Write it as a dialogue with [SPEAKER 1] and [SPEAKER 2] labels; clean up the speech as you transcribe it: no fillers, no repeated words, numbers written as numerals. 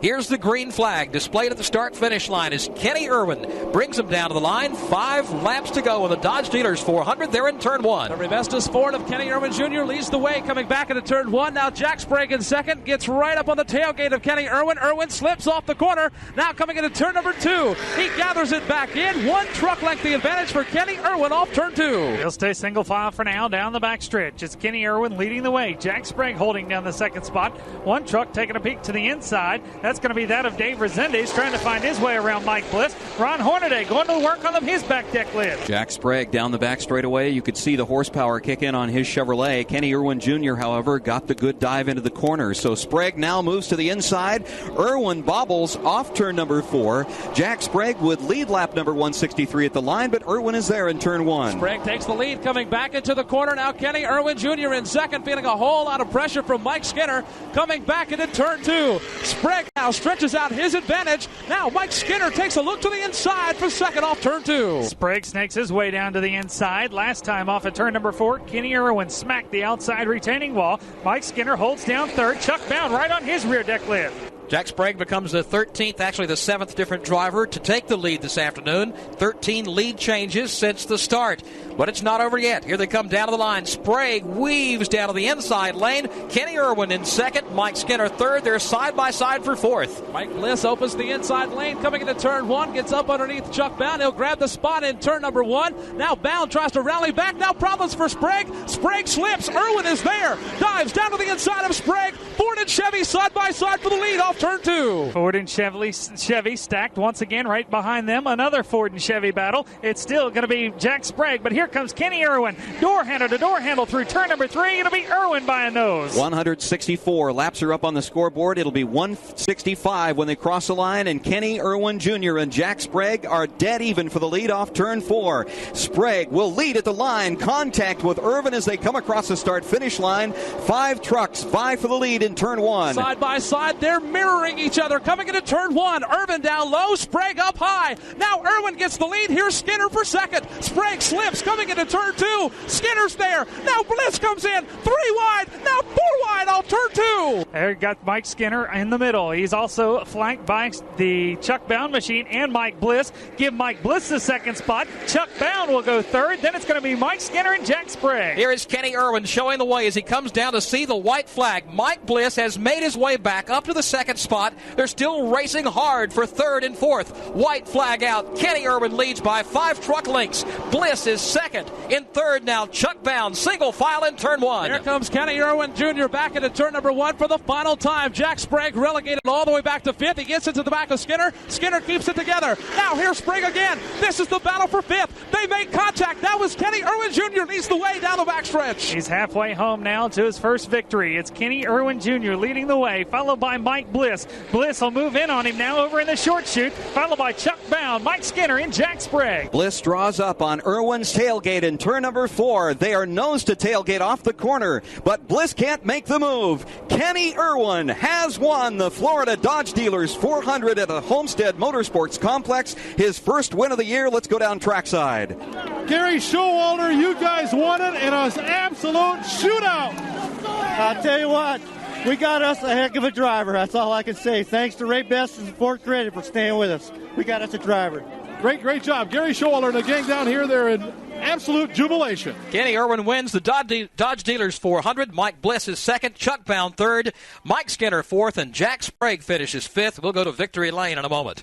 [SPEAKER 1] Here's the green flag displayed at the start-finish line as Kenny Irwin brings him down to the line. 5 laps to go in the Dodge Dealers 400. They're in turn 1.
[SPEAKER 2] The Revestas Ford of Kenny Irwin Jr. leads the way coming back into turn 1. Now Jack Sprague in second, gets right up on the tailgate of Kenny Irwin. Irwin slips off the corner. Now coming into turn number 2. He gathers it back in. 1 truck length the advantage for Kenny Irwin off turn 2.
[SPEAKER 3] He'll stay single file for now down the back stretch. It's Kenny Irwin leading the way. Jack Sprague holding down the second spot. 1 truck taking a peek to the inside. That's going to be that of Dave Resendez trying to find his way around Mike Bliss. Ron Hornaday going to work on his back deck lid.
[SPEAKER 4] Jack Sprague down the back straightaway. You could see the horsepower kick in on his Chevrolet. Kenny Irwin Jr., however, got the good dive into the corner. So Sprague now moves to the inside. Irwin bobbles off turn number 4. Jack Sprague would lead lap number 163 at the line, but Irwin is there in turn 1.
[SPEAKER 2] Sprague takes the lead coming back into the corner. Now Kenny Irwin Jr. in second, feeling a whole lot of pressure from Mike Skinner coming back into turn 2. Sprague now stretches out his advantage. Now Mike Skinner takes a look to the inside for second off turn 2.
[SPEAKER 3] Sprague snakes his way down to the inside. Last time off at turn number 4, Kenny Irwin smacked the outside retaining wall. Mike Skinner holds down third. Chuck Bound right on his rear deck lid.
[SPEAKER 1] Jack Sprague becomes the 13th, actually the 7th different driver to take the lead this afternoon. 13 lead changes since the start. But it's not over yet. Here they come down to the line. Sprague weaves down to the inside lane. Kenny Irwin in second. Mike Skinner third. They're side by side for fourth.
[SPEAKER 2] Mike Bliss opens the inside lane coming into turn 1. Gets up underneath Chuck Bound. He'll grab the spot in turn number 1. Now Bound tries to rally back. Now problems for Sprague. Sprague slips. Irwin is there. Dives down to the inside of Sprague. Ford and Chevy side by side for the lead off turn 2.
[SPEAKER 3] Ford and Chevy stacked once again right behind them. Another Ford and Chevy battle. It's still going to be Jack Sprague, but here comes Kenny Irwin. Door handle to door handle through turn number 3. It'll be Irwin by a nose.
[SPEAKER 4] 164 laps are up on the scoreboard. It'll be 165 when they cross the line, and Kenny Irwin Jr. and Jack Sprague are dead even for the lead off turn 4. Sprague will lead at the line. Contact with Irwin as they come across the start-finish line. 5 trucks vie for the lead in turn 1.
[SPEAKER 2] Side by side, they're mirroring each other coming into turn 1. Irwin down low, Sprague up high. Now Irwin gets the lead. Here's Skinner for second. Sprague slips coming into turn 2. Skinner's there. Now Bliss comes in. 3 wide. Now 4 wide on turn 2.
[SPEAKER 3] There you got Mike Skinner in the middle. He's also flanked by the Chuck Bound machine and Mike Bliss. Give Mike Bliss the second spot. Chuck Bound will go third. Then it's going to be Mike Skinner and Jack Sprague.
[SPEAKER 1] Here is Kenny Irwin showing the way as he comes down to see the white flag. Mike Bliss has made his way back up to the second spot. They're still racing hard for third and fourth. White flag out. Kenny Irwin leads by 5 truck lengths. Bliss is second. In third now, Chuck Bound, single file in turn 1.
[SPEAKER 2] Here comes Kenny Irwin Jr. back into turn number 1 for the final time. Jack Sprague relegated all the way back to 5th. He gets into the back of Skinner. Skinner keeps it together. Now here's Sprague again. This is the battle for 5th. They make contact. That was Kenny Irwin Jr. leads the way down the backstretch.
[SPEAKER 3] He's halfway home now to his first victory. It's Kenny Irwin Jr. leading the way, followed by Mike Bliss. Bliss will move in on him now over in the short chute, followed by Chuck Bound, Mike Skinner, and Jack Sprague.
[SPEAKER 4] Bliss draws up on Irwin's tailgate in turn number 4. They are nose to tailgate off the corner, but Bliss can't make the move. Kenny Irwin has won the Florida Dodge Dealers 400 at the Homestead Motorsports Complex. His first win of the year. Let's go down trackside.
[SPEAKER 5] Gary Showalter, you guys won it in an absolute shootout.
[SPEAKER 6] I'll tell you what, we got us a heck of a driver. That's all I can say. Thanks to Ray Best and Ford Credit for staying with us. We got us a driver.
[SPEAKER 5] Great job. Gary Showalter and the gang down here, they're in absolute jubilation.
[SPEAKER 1] Kenny Irwin wins the Dodge Dealers 400. Mike Bliss is second. Chuck Bound third. Mike Skinner fourth. And Jack Sprague finishes 5th. We'll go to victory lane in a moment.